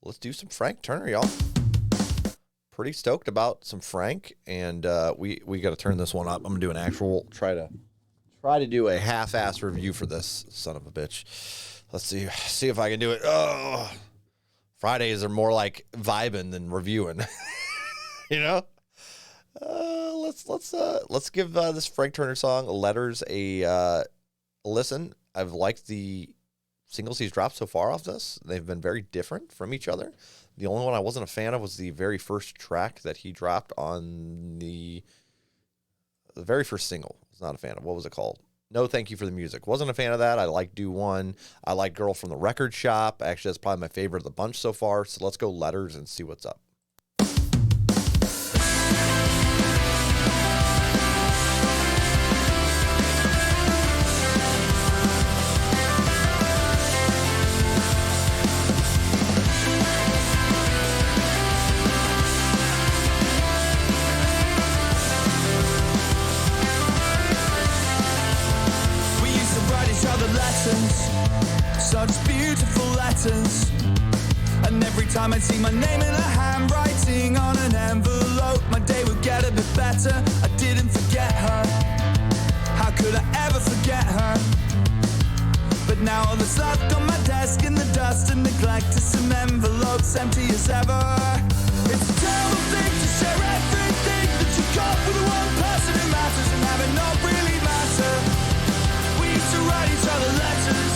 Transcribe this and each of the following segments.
let's do some Frank Turner, y'all. Pretty stoked about some Frank, and we got to turn this one up. I'm gonna do an actual try to do a half-ass review for this son of a bitch. Let's see if I can do it. Oh, Fridays are more like vibing than reviewing, you know. Let's give this Frank Turner song "Letters" a listen. I've liked the singles he's dropped so far off this. They've been very different from each other. The only one I wasn't a fan of was the very first track that he dropped on the very first single. I was not a fan of. What was it called? No Thank You for the Music. Wasn't a fan of that. I like Do One. I like Girl from the Record Shop. Actually, that's probably my favorite of the bunch so far. So let's go Letters and see what's up. Such beautiful letters, and every time I'd see my name in a handwriting on an envelope, my day would get a bit better. I didn't forget her. How could I ever forget her? But now all that's left on my desk in the dust and neglect is some envelopes empty as ever. It's a terrible thing to share everything that you got with the one person who matters and have it not really matter. We used to write each other letters.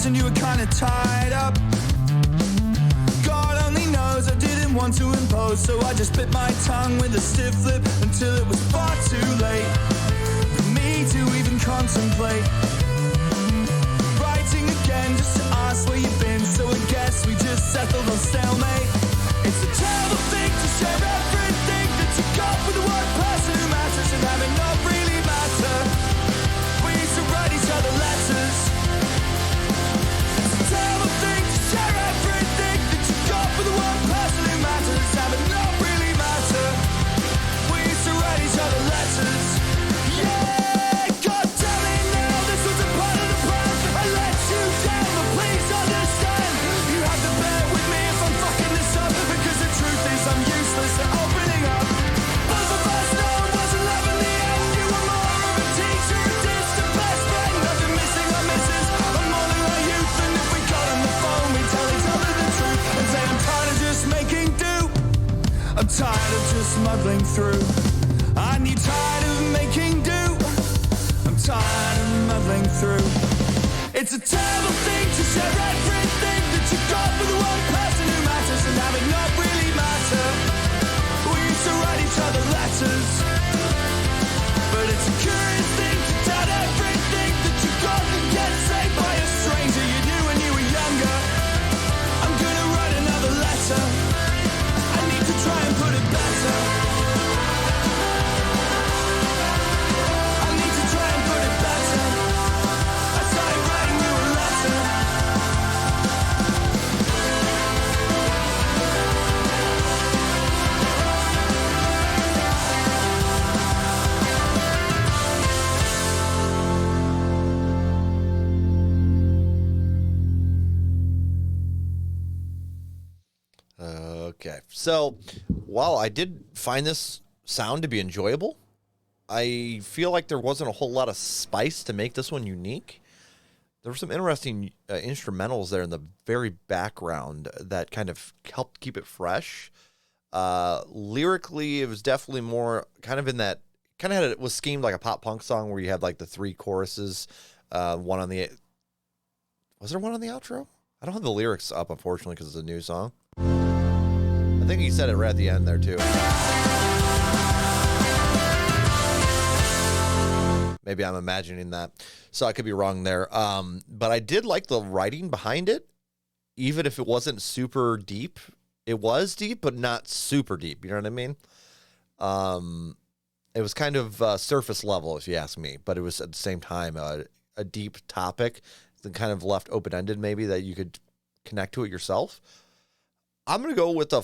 And you were kinda tied up. God only knows I didn't want to impose, so I just bit my tongue with a stiff lip until it was far too late for me to even contemplate writing again just to ask where you've been. So I guess we just settled on stalemate. It's a terrible thing to share everything that you got with the one person who matters and have it not really matter. We used to write each other letters. Terrible thing to share everything that you got with the one person who matters, have it not really matter. We used to write each other letters. Yeah, God damn it now, this was a part of the plan. I let you down, but please understand. You have to bear with me if I'm fucking this up, because the truth is I'm useless at opening up. Both of us know it wasn't love in the end. You were more of a teacher, a distant best friend. Nothing missing or misses. I'm more than our youth, and if we got on the phone, we tell each other the truth and say I'm tired of just making do. I'm tired of just muddling through. Aren't you tired of making do? I'm tired of muddling through. It's a terrible thing to share everything that you got with the one person who matters and have it not really matter. We used to write each other letters, but it's a curious thing to doubt everything that you got and get saved by a stranger you knew when you were younger. I'm gonna write another letter. I need to try and put it better. I need to try and put it better. I started writing you a letter. Okay, so while I did find this sound to be enjoyable, I feel like there wasn't a whole lot of spice to make this one unique. There were some interesting instrumentals there in the very background that kind of helped keep it fresh. Lyrically, it was definitely more kind of in that, kind of had it was schemed like a pop punk song where you had like the three choruses, one on the, was there one on the outro? I don't have the lyrics up, unfortunately, because it's a new song. I think he said it right at the end there, too. Maybe I'm imagining that. So I could be wrong there. But I did like the writing behind it, even if it wasn't super deep. It was deep, but not super deep. You know what I mean? It was kind of surface level, if you ask me. But it was, at the same time, a deep topic that kind of left open-ended, maybe, that you could connect to it yourself. I'm gonna go with the.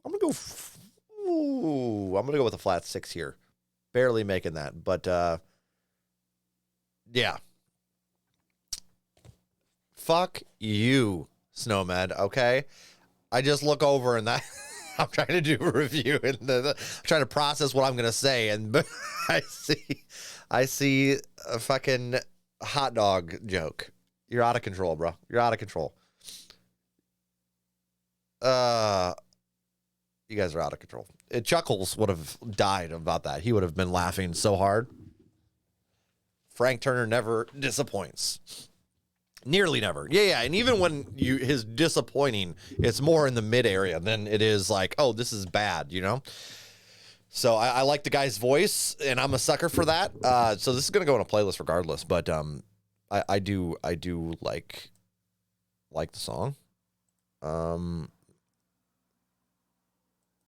I'm gonna go with a flat 6 here. Barely making that, but yeah. Fuck you, Snowman. Okay, I just look over and that I'm trying to do a review and I'm trying to process what I'm gonna say, and I see a fucking hot dog joke. You're out of control, bro. You're out of control. You guys are out of control. Chuckles would have died about that. He would have been laughing so hard. Frank Turner never disappoints. Nearly never. Yeah. And even when his disappointing, it's more in the mid area than it is like, oh, this is bad, you know? So I like the guy's voice, and I'm a sucker for that. So this is going to go in a playlist regardless, but I do like the song.